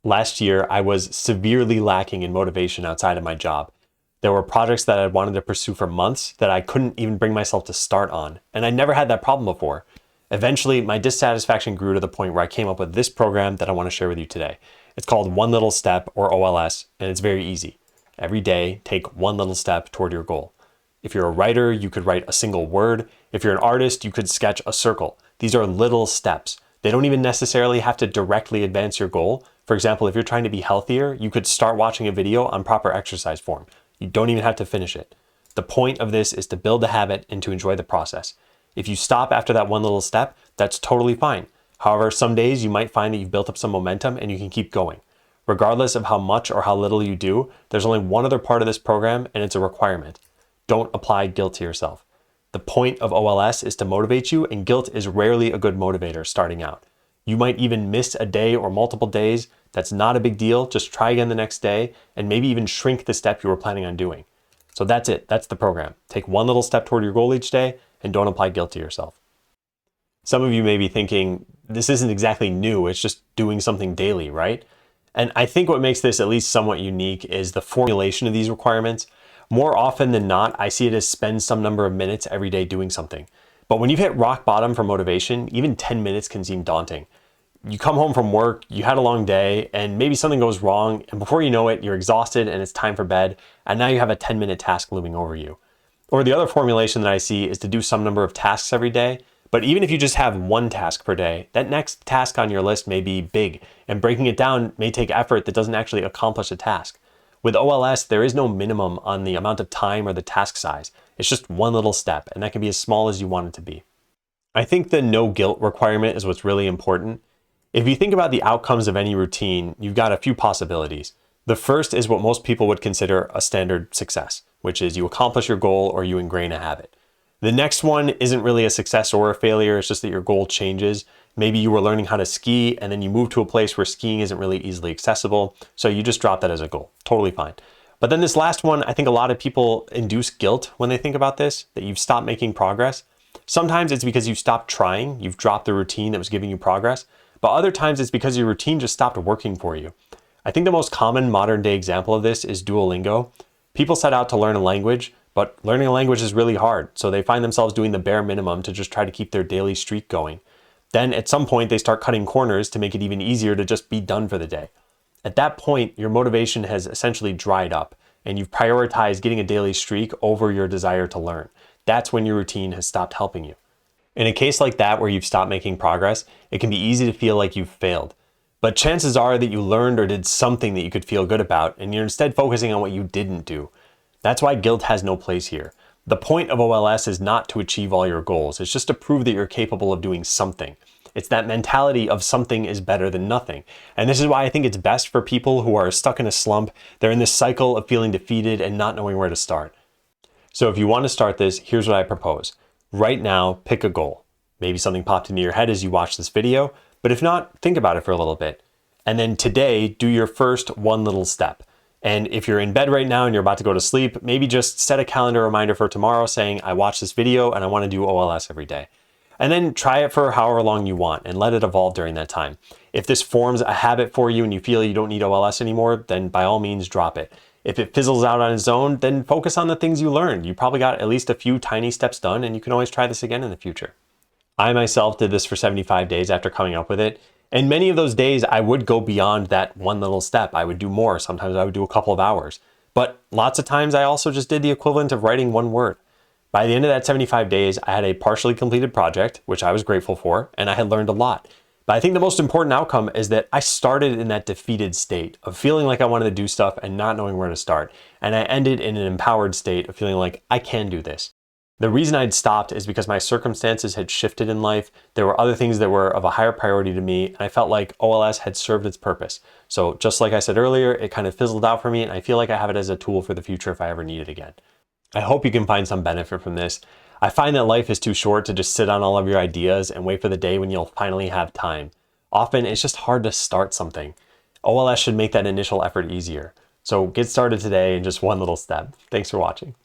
Last year, I was severely lacking in motivation outside of my job. There were projects that I wanted to pursue for months that I couldn't even bring myself to start on, and I never had that problem before. Eventually, my dissatisfaction grew to the point where I came up with this program that I want to share with you today. It's called One Little Step, or OLS, and it's very easy. Every day, take one little step toward your goal. If you're a writer, you could write a single word. If you're an artist, you could sketch a circle. These are little steps. They don't even necessarily have to directly advance your goal. For example, if you're trying to be healthier, you could start watching a video on proper exercise form. You don't even have to finish it. The point of this is to build a habit and to enjoy the process. If you stop after that one little step, that's totally fine. However, some days you might find that you've built up some momentum and you can keep going. Regardless of how much or how little you do, there's only one other part of this program, and it's a requirement. Don't apply guilt to yourself. The point of OLS is to motivate you, and guilt is rarely a good motivator starting out. You might even miss a day or multiple days. That's not a big deal. Just try again the next day and maybe even shrink the step you were planning on doing. So that's it. That's the program. Take one little step toward your goal each day and don't apply guilt to yourself. Some of you may be thinking, this isn't exactly new. It's just doing something daily, right? And I think what makes this at least somewhat unique is the formulation of these requirements. More often than not, I see it as spend some number of minutes every day doing something. But when you've hit rock bottom for motivation, even 10 minutes can seem daunting. You come home from work, you had a long day, and maybe something goes wrong, and before you know it, you're exhausted and it's time for bed, and now you have a 10-minute task looming over you. Or the other formulation that I see is to do some number of tasks every day, but even if you just have one task per day, that next task on your list may be big, and breaking it down may take effort that doesn't actually accomplish a task. With OLS, there is no minimum on the amount of time or the task size. It's just one little step, and that can be as small as you want it to be. I think the no guilt requirement is what's really important. If you think about the outcomes of any routine, you've got a few possibilities. The first is what most people would consider a standard success, which is you accomplish your goal or you ingrain a habit. The next one isn't really a success or a failure, it's just that your goal changes. Maybe you were learning how to ski and then you move to a place where skiing isn't really easily accessible, so you just drop that as a goal. Totally fine. But then this last one, I think a lot of people induce guilt when they think about this, that you've stopped making progress. Sometimes it's because you've stopped trying, you've dropped the routine that was giving you progress, but other times it's because your routine just stopped working for you. I think the most common modern day example of this is Duolingo. People set out to learn a language, but learning a language is really hard, so they find themselves doing the bare minimum to just try to keep their daily streak going. Then at some point they start cutting corners to make it even easier to just be done for the day. At that point, your motivation has essentially dried up and you've prioritized getting a daily streak over your desire to learn. That's when your routine has stopped helping you. In a case like that where you've stopped making progress, it can be easy to feel like you've failed. But chances are that you learned or did something that you could feel good about, and you're instead focusing on what you didn't do. That's why guilt has no place here. The point of OLS is not to achieve all your goals. It's just to prove that you're capable of doing something. It's that mentality of something is better than nothing. And this is why I think it's best for people who are stuck in a slump. They're in this cycle of feeling defeated and not knowing where to start. So if you want to start this, here's what I propose. Right now, pick a goal. Maybe something popped into your head as you watched this video, but if not, think about it for a little bit. And then today, do your first one little step. And if you're in bed right now and you're about to go to sleep, maybe just set a calendar reminder for tomorrow saying, I watched this video and I want to do OLS every day. And then try it for however long you want and let it evolve during that time. If this forms a habit for you and you feel you don't need OLS anymore, then by all means drop it. If it fizzles out on its own, then focus on the things you learned. You probably got at least a few tiny steps done and you can always try this again in the future. I myself did this for 75 days after coming up with it. And many of those days I would go beyond that one little step. I would do more. Sometimes I would do a couple of hours. But lots of times I also just did the equivalent of writing one word. By the end of that 75 days, I had a partially completed project, which I was grateful for, and I had learned a lot. But I think the most important outcome is that I started in that defeated state of feeling like I wanted to do stuff and not knowing where to start. And I ended in an empowered state of feeling like I can do this. The reason I'd stopped is because my circumstances had shifted in life. There were other things that were of a higher priority to me, and I felt like OLS had served its purpose. So just like I said earlier, it kind of fizzled out for me, and I feel like I have it as a tool for the future if I ever need it again. I hope you can find some benefit from this. I find that life is too short to just sit on all of your ideas and wait for the day when you'll finally have time. Often it's just hard to start something. OLS should make that initial effort easier. So get started today in just one little step. Thanks for watching.